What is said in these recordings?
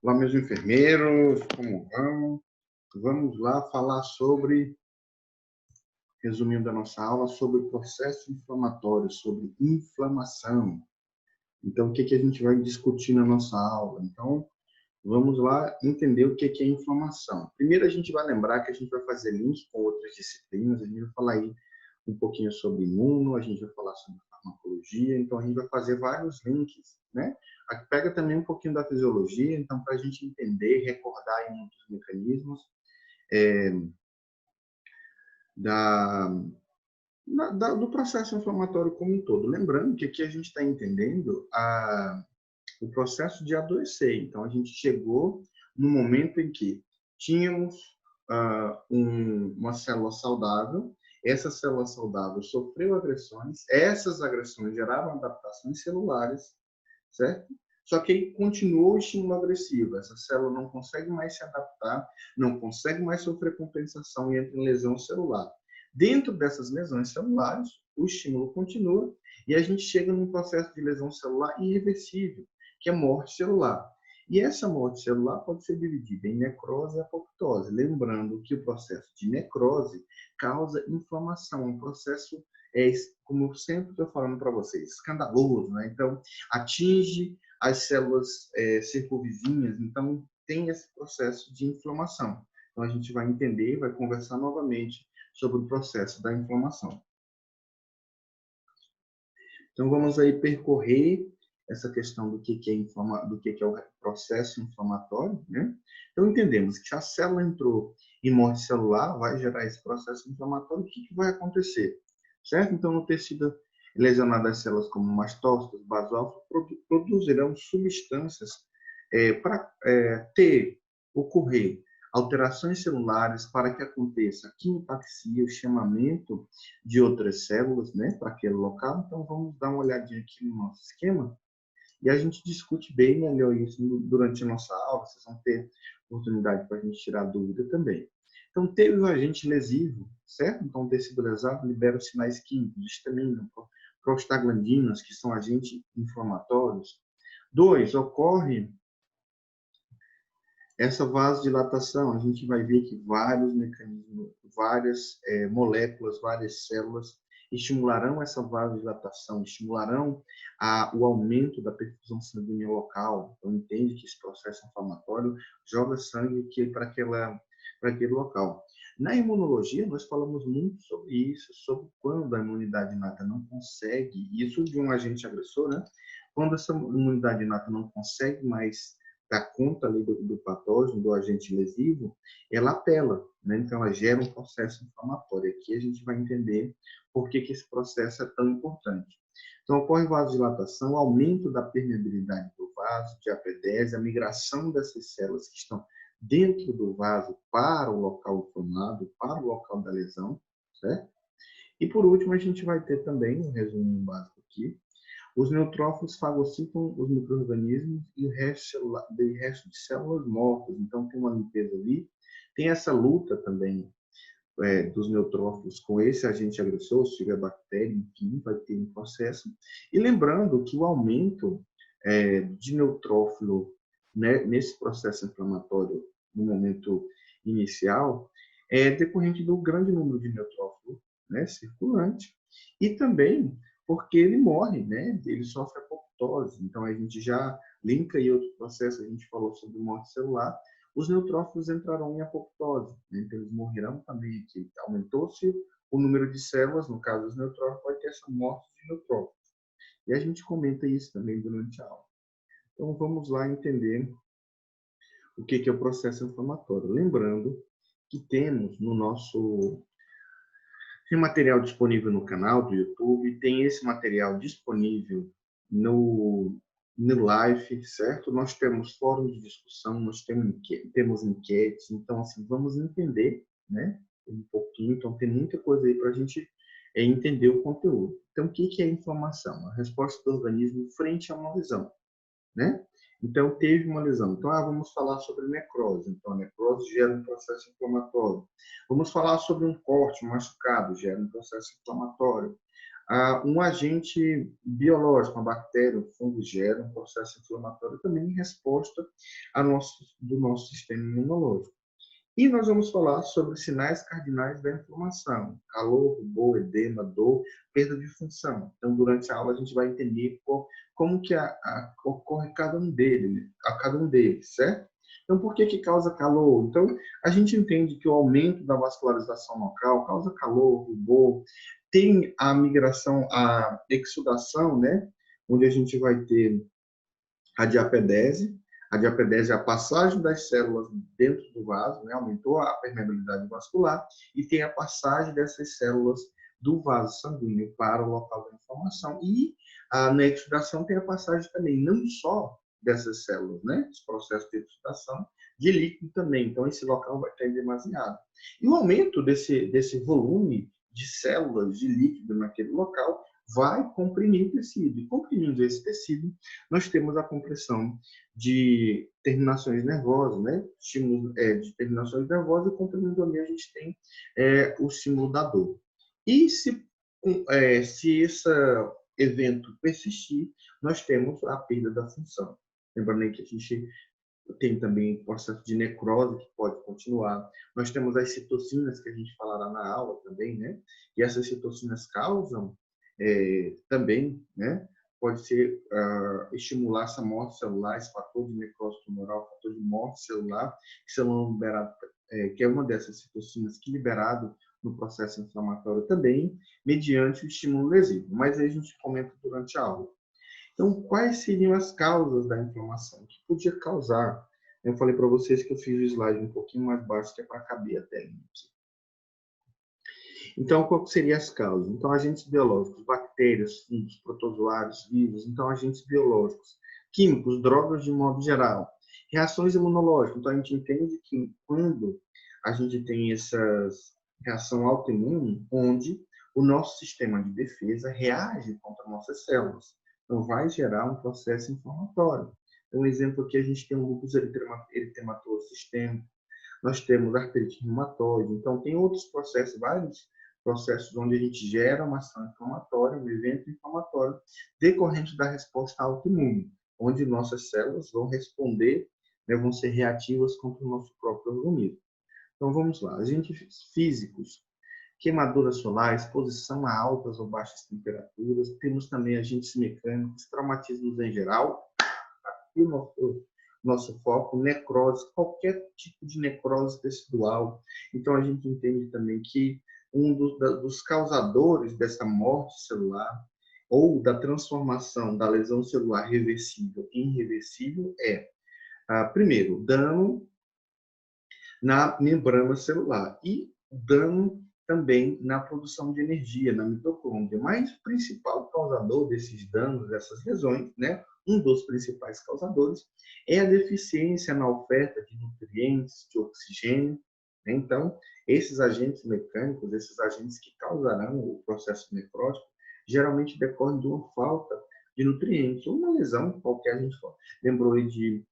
Olá, meus enfermeiros, como vão? Vamos lá falar sobre, resumindo a nossa aula, sobre o processo inflamatório, sobre inflamação. Então, o que a gente vai discutir na nossa aula? Então, vamos lá entender o que é inflamação. Primeiro, a gente vai lembrar que a gente vai fazer link com outras disciplinas, a gente vai falar aí um pouquinho sobre imuno, a gente vai falar sobre farmacologia, então a gente vai fazer vários links, né? Aqui pega também um pouquinho da fisiologia, então para a gente entender, recordar aí muitos mecanismos da, do processo inflamatório como um todo. Lembrando que aqui a gente está entendendo o processo de adoecer. Então, a gente chegou no momento em que tínhamos uma célula saudável, essa célula saudável sofreu agressões, essas agressões geraram adaptações celulares, certo? Só que aí continuou o estímulo agressivo, essa célula não consegue mais se adaptar, não consegue mais sofrer compensação e entra em lesão celular. Dentro dessas lesões celulares, o estímulo continua e a gente chega num processo de lesão celular irreversível, que é morte celular. E essa morte celular pode ser dividida em necrose e apoptose, lembrando que o processo de necrose causa inflamação, um processo, como eu sempre estou falando para vocês, escandaloso, né? Então, atinge as células circunvizinhas, então tem esse processo de inflamação. Então, a gente vai entender, vai conversar novamente sobre o processo da inflamação. Então, vamos aí percorrer essa questão do que é o processo inflamatório, né? Então, entendemos que se a célula entrou em morte celular, vai gerar esse processo inflamatório, o que vai acontecer? Certo? Então, no tecido lesionado, as células como mastócitos, basófilos, produzirão substâncias para ocorrer alterações celulares para que aconteça a quimiotaxia, o chamamento de outras células, né, para aquele local. Então, vamos dar uma olhadinha aqui no nosso esquema e a gente discute bem melhor isso durante a nossa aula. Vocês vão ter oportunidade para a gente tirar dúvida também. Então, teve o agente lesivo, certo? Então, o tecido lesado libera os sinais químicos, histamina, prostaglandinas, que são agentes inflamatórios. 2, ocorre essa vasodilatação. A gente vai ver que vários mecanismos, várias moléculas, várias células estimularão essa vasodilatação, estimularão o aumento da perfusão sanguínea local. Então, entende que esse processo inflamatório joga sangue para aquele local. Na imunologia, nós falamos muito sobre isso, sobre quando a imunidade inata não consegue, isso de um agente agressor, né? Quando essa imunidade inata não consegue mais dar conta ali do patógeno, do agente lesivo, ela apela, né? Então ela gera um processo inflamatório. Aqui a gente vai entender por que esse processo é tão importante. Então ocorre vasodilatação, aumento da permeabilidade do vaso, diapedese, a migração dessas células que estão dentro do vaso para o local inflamado, para o local da lesão, certo? E por último a gente vai ter também, um resumo básico aqui, os neutrófilos fagocitam os micro-organismos e o resto de células mortas. Então, tem uma limpeza ali. Tem essa luta também dos neutrófilos com esse agente agressor, se tiver bactéria, enfim, vai ter um processo. E lembrando que o aumento de neutrófilo, né, nesse processo inflamatório, no momento inicial, é decorrente do grande número de neutrófilo, né, circulante, e também porque ele morre, né? Ele sofre apoptose. Então, a gente já linka aí outro processo, a gente falou sobre morte celular. Os neutrófilos entrarão em apoptose, né? Então, eles morrerão também aqui. Aumentou-se o número de células, no caso dos neutrófilos, vai ter essa morte de neutrófilos. E a gente comenta isso também durante a aula. Então, vamos lá entender o que é o processo inflamatório. Lembrando que temos no nosso... Tem material disponível no canal do YouTube, tem esse material disponível no Live, certo? Nós temos fórum de discussão, nós temos enquetes, então, assim, vamos entender, né? Um pouquinho, então tem muita coisa aí para a gente entender o conteúdo. Então, o que é inflamação? A resposta do organismo frente a uma lesão, né? Então, teve uma lesão. Então, vamos falar sobre necrose. Então, a necrose gera um processo inflamatório. Vamos falar sobre um corte, um machucado, gera um processo inflamatório. Um agente biológico, uma bactéria, um fungo, gera um processo inflamatório também em resposta do nosso sistema imunológico. E nós vamos falar sobre os sinais cardinais da inflamação: calor, rubor, edema, dor, perda de função. Então, durante a aula, a gente vai entender como que ocorre cada um deles, certo? Então, por que causa calor? Então, a gente entende que o aumento da vascularização local causa calor, rubor, tem a migração, a exudação, né? Onde a gente vai ter a diapedese. A diapedese é a passagem das células dentro do vaso, né? Aumentou a permeabilidade vascular, e tem a passagem dessas células do vaso sanguíneo para o local da inflamação. E na exudação tem a passagem também, não só dessas células, né? Esse processo de exudação, de líquido também. Então, esse local vai estar demasiado. E o aumento desse volume de células de líquido naquele local vai comprimir o tecido. E comprimindo esse tecido, nós temos a compressão de terminações nervosas, né? Estímulo de terminações nervosas, e comprimindo ali a gente tem o estímulo da dor. E se esse evento persistir, nós temos a perda da função. Lembrando aí que a gente tem também o processo de necrose que pode continuar. Nós temos as citocinas, que a gente falará na aula também, né? E essas citocinas causam também, né? Pode ser estimular essa morte celular, esse fator de necrose tumoral, fator de morte celular, que é uma dessas citocinas que liberado no processo inflamatório também, mediante o estímulo lesivo. Mas aí a gente comenta durante a aula. Então, quais seriam as causas da inflamação? O que podia causar? Eu falei para vocês que eu fiz o slide um pouquinho mais baixo, que é para caber a tela. Então, qual seriam as causas? Então, agentes biológicos, bactérias, fungos, protozoários, vírus. Então, agentes biológicos, químicos, drogas de modo geral. Reações imunológicas. Então, a gente entende que quando a gente tem essas reação autoimune, onde o nosso sistema de defesa reage contra nossas células. Então, vai gerar um processo inflamatório. Um exemplo aqui, a gente tem o lúpus eritematoso sistêmico, nós temos artrite reumatoide. Então, tem outros processos, vários processos onde a gente gera uma ação inflamatória, um evento inflamatório, decorrente da resposta autoimune, onde nossas células vão responder, né, vão ser reativas contra o nosso próprio organismo. Então, vamos lá. Agentes físicos: queimadura solar, exposição a altas ou baixas temperaturas. Temos também agentes mecânicos, traumatismos em geral. Aqui o nosso foco, necrose, qualquer tipo de necrose tecidual. Então, a gente entende também que um dos causadores dessa morte celular ou da transformação da lesão celular reversível em irreversível é, primeiro, dano na membrana celular e dano também na produção de energia, na mitocôndria. Mas o principal causador desses danos, dessas lesões, né, um dos principais causadores, é a deficiência na oferta de nutrientes, de oxigênio. Então, esses agentes mecânicos, esses agentes que causarão o processo necrótico, geralmente decorrem de uma falta de nutrientes, ou uma lesão qualquer. A gente lembrou de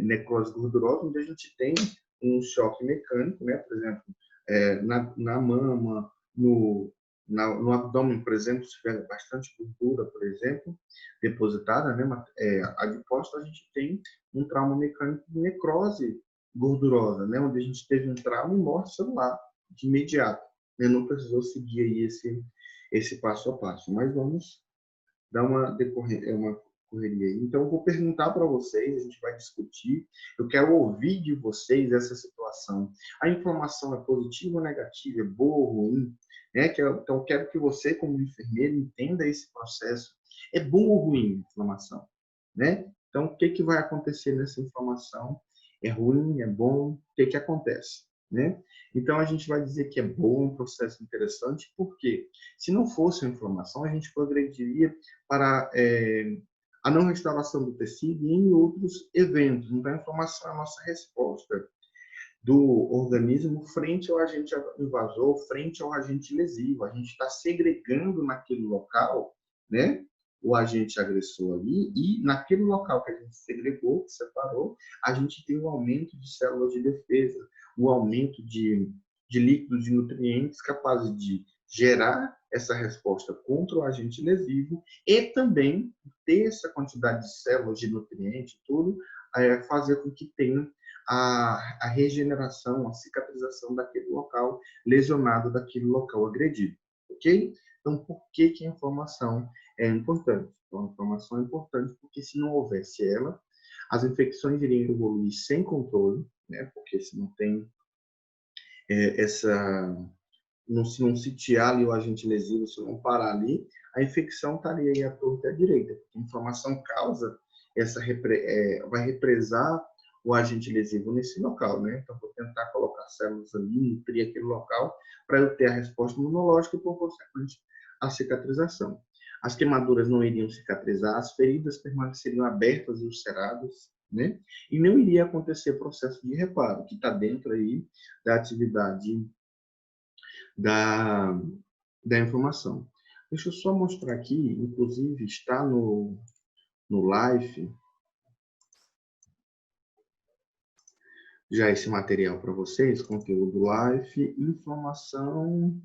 necrose gordurosa, onde a gente tem um choque mecânico, né? Por exemplo, na mama, no abdômen, por exemplo, se tiver bastante gordura, por exemplo, depositada, né? Adipócito, a gente tem um trauma mecânico de necrose gordurosa, né? Onde a gente teve um trauma e morte celular de imediato. Né? Não precisou seguir aí esse passo a passo, mas vamos dar uma correria. Então, eu vou perguntar para vocês, a gente vai discutir. Eu quero ouvir de vocês essa situação. A inflamação é positiva ou negativa? É boa ou ruim? Né? Então, eu quero que você, como enfermeiro, entenda esse processo. É bom ou ruim a inflamação? Né? Então, o que vai acontecer nessa inflamação? É ruim? É bom? O que acontece? Né? Então, a gente vai dizer que é bom, um processo interessante, porque se não fosse a inflamação, a gente progrediria para a não restauração do tecido e em outros eventos. Então, a inflamação é a nossa resposta do organismo frente ao agente invasor, frente ao agente lesivo. A gente está segregando naquele local, né, o agente agressor ali, e naquele local que a gente segregou, que separou, a gente tem um aumento de células de defesa, o aumento de líquidos de nutrientes capazes de gerar essa resposta contra o agente lesivo e também ter essa quantidade de células, de nutrientes, tudo, fazer com que tenha a regeneração, a cicatrização daquele local lesionado, daquele local agredido, ok? Então, por que que a informação é importante? Então, a informação é importante porque se não houvesse ela, as infecções iriam evoluir sem controle, né? Porque se não tem essa se não sitiar ali o agente lesivo, se não parar ali, a infecção estaria aí à torta e à direita. A inflamação causa vai represar o agente lesivo nesse local, né? Então, vou tentar colocar células ali, nutrir aquele local, para eu ter a resposta imunológica e, por consequente, a cicatrização. As queimaduras não iriam cicatrizar, as feridas permaneceriam abertas e ulceradas, né? E não iria acontecer processo de reparo, que está dentro aí da atividade da, da informação. Deixa eu só mostrar aqui, inclusive está no live, já esse material para vocês, conteúdo live, informação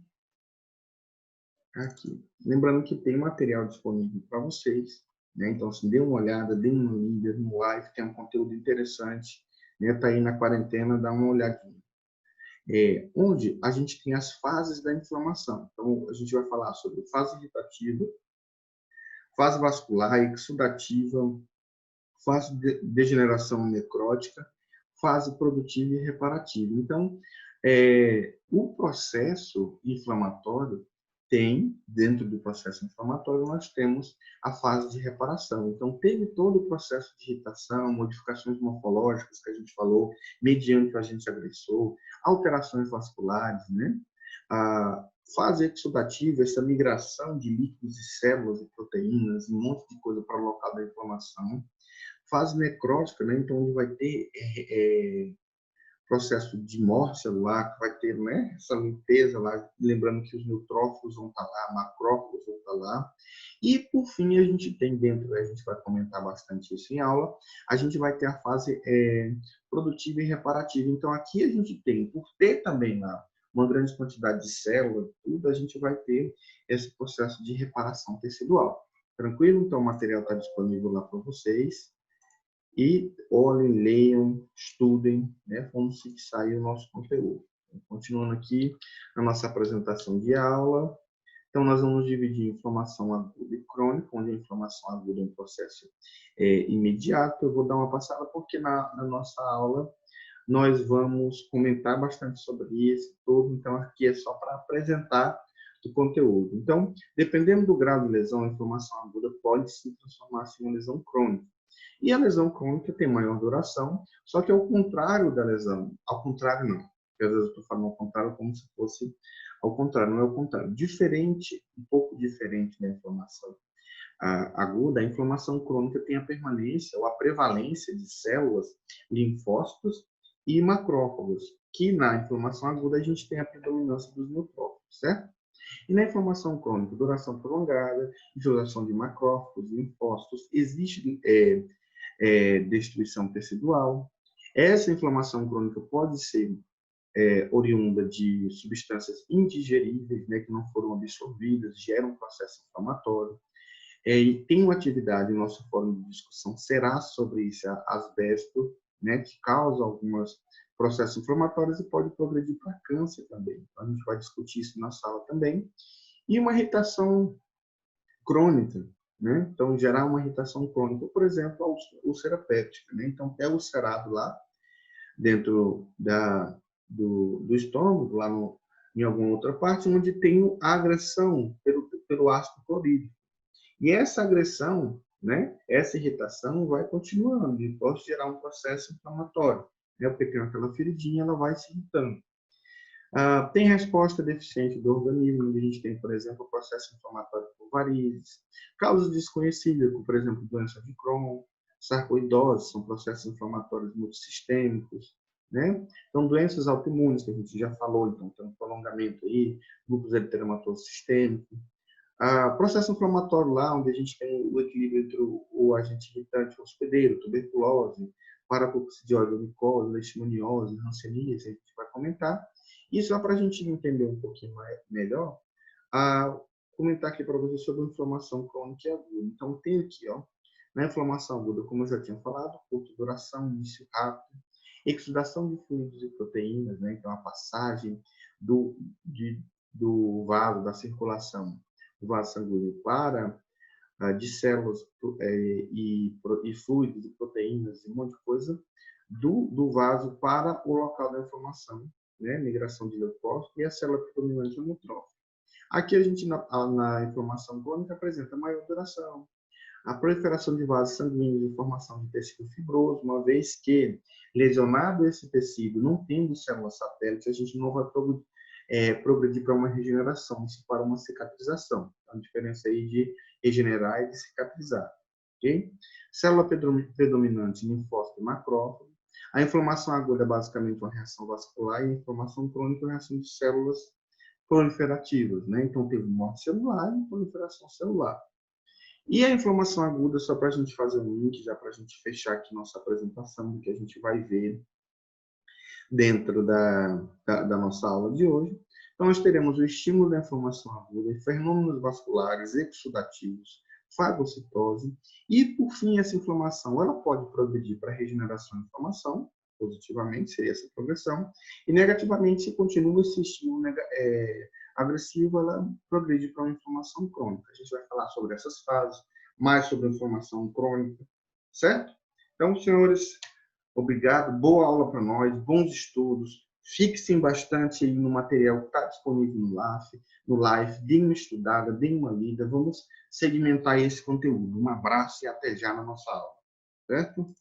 aqui. Lembrando que tem material disponível para vocês, né? Então, assim, dê uma olhada, dê uma lida no live, tem um conteúdo interessante, né? Tá aí na quarentena, dá uma olhadinha. Onde a gente tem as fases da inflamação. Então, a gente vai falar sobre fase irritativa, fase vascular, exudativa, fase de degeneração necrótica, fase produtiva e reparativa. Então, o processo inflamatório dentro do processo inflamatório, nós temos a fase de reparação. Então, teve todo o processo de irritação, modificações morfológicas que a gente falou, mediante o agente agressor, alterações vasculares, né? A fase exudativa, essa migração de líquidos e células e proteínas, um monte de coisa para o local da inflamação. Fase necrótica, né? Então, onde vai ter processo de morte celular, que vai ter, né, essa limpeza lá, lembrando que os neutrófilos vão estar lá, macrófagos vão estar lá. E, por fim, a gente tem dentro, a gente vai comentar bastante isso em aula, a gente vai ter a fase produtiva e reparativa. Então, aqui a gente tem, por ter também lá uma grande quantidade de células, tudo, a gente vai ter esse processo de reparação tecidual. Tranquilo? Então, o material está disponível lá para vocês. E olhem, leiam, estudem, né? Vamos fixar aí o nosso conteúdo. Continuando aqui na nossa apresentação de aula. Então, nós vamos dividir inflamação aguda e crônica, onde a inflamação aguda é um processo imediato. Eu vou dar uma passada porque na nossa aula nós vamos comentar bastante sobre isso todo. Então, aqui é só para apresentar o conteúdo. Então, dependendo do grau de lesão, a inflamação aguda pode se transformar em uma lesão crônica. E a lesão crônica tem maior duração, só que ao contrário da lesão, ao contrário não, porque às vezes eu estou falando ao contrário como se fosse ao contrário, não é o contrário. Diferente, um pouco diferente da inflamação aguda, a inflamação crônica tem a permanência ou a prevalência de células, linfócitos e macrófagos, que na inflamação aguda a gente tem a predominância dos neutrófilos, certo? E na inflamação crônica, duração prolongada, infiltração de macrófagos, linfócitos, existe destruição tecidual. Essa inflamação crônica pode ser oriunda de substâncias indigeríveis, né, que não foram absorvidas, gera um processo inflamatório. E tem uma atividade, nosso fórum de discussão será sobre isso, asbesto, né, que causa alguns processos inflamatórios e pode progredir para câncer também. Então, a gente vai discutir isso na sala também. E uma irritação crônica, né? Então, gerar uma irritação crônica, por exemplo, a úlcera péptica, né? Então, é ulcerado lá dentro do estômago, lá em alguma outra parte, onde tem a agressão pelo ácido clorídrico. E essa agressão, né? Essa irritação vai continuando e pode gerar um processo inflamatório, né? Porque tem aquela feridinha, ela vai se irritando. Tem resposta deficiente do organismo, onde a gente tem, por exemplo, o processo inflamatório por varizes, causas desconhecidas, como, por exemplo, doença de Crohn, sarcoidose, são processos inflamatórios multissistêmicos, né? Então, doenças autoimunes, que a gente já falou, então, tem um prolongamento aí, lúpus eritematoso sistêmico. Processo inflamatório lá, onde a gente tem o equilíbrio entre o agente irritante hospedeiro, tuberculose, paracoccidioide, micose, leishmaniose, hanseníase, a gente vai comentar. Isso é para a gente entender um pouquinho melhor a comentar aqui para você sobre a inflamação crônica e aguda. Então, tem aqui, ó, na inflamação aguda, como eu já tinha falado, curta duração, início rápido, exudação de fluidos e proteínas, né? Então, a passagem do vaso, da circulação do vaso sanguíneo para de células e fluidos e proteínas, um monte de coisa, do vaso para o local da inflamação, né? Migração de leucócitos e a célula predominante neutrófica. Aqui a gente, na inflamação crônica, apresenta maior duração, a proliferação de vasos sanguíneos e formação de tecido fibroso, uma vez que, lesionado esse tecido, não tendo células satélites, a gente não vai progredir para uma regeneração, isso para uma cicatrização. A diferença aí de regenerar e de cicatrizar. Okay? Célula predominante, linfócito e macrófago. A inflamação aguda é basicamente uma reação vascular e a inflamação crônica é uma reação de células proliferativas, né? Então, teve morte celular e proliferação celular. E a inflamação aguda, só para a gente fazer um link, já para a gente fechar aqui nossa apresentação, do que a gente vai ver dentro da nossa aula de hoje. Então, nós teremos o estímulo da inflamação aguda, fenômenos vasculares exudativos, fagocitose, e, por fim, essa inflamação ela pode progredir para regeneração e inflamação, positivamente, seria essa progressão, e negativamente, se continua esse estímulo agressivo, ela progride para uma inflamação crônica. A gente vai falar sobre essas fases, mais sobre a inflamação crônica, certo? Então, senhores, obrigado, boa aula para nós, bons estudos, fixem bastante aí no material que está disponível no Live, deem uma estudada, deem uma lida, vamos segmentar esse conteúdo. Um abraço e até já na nossa aula, certo?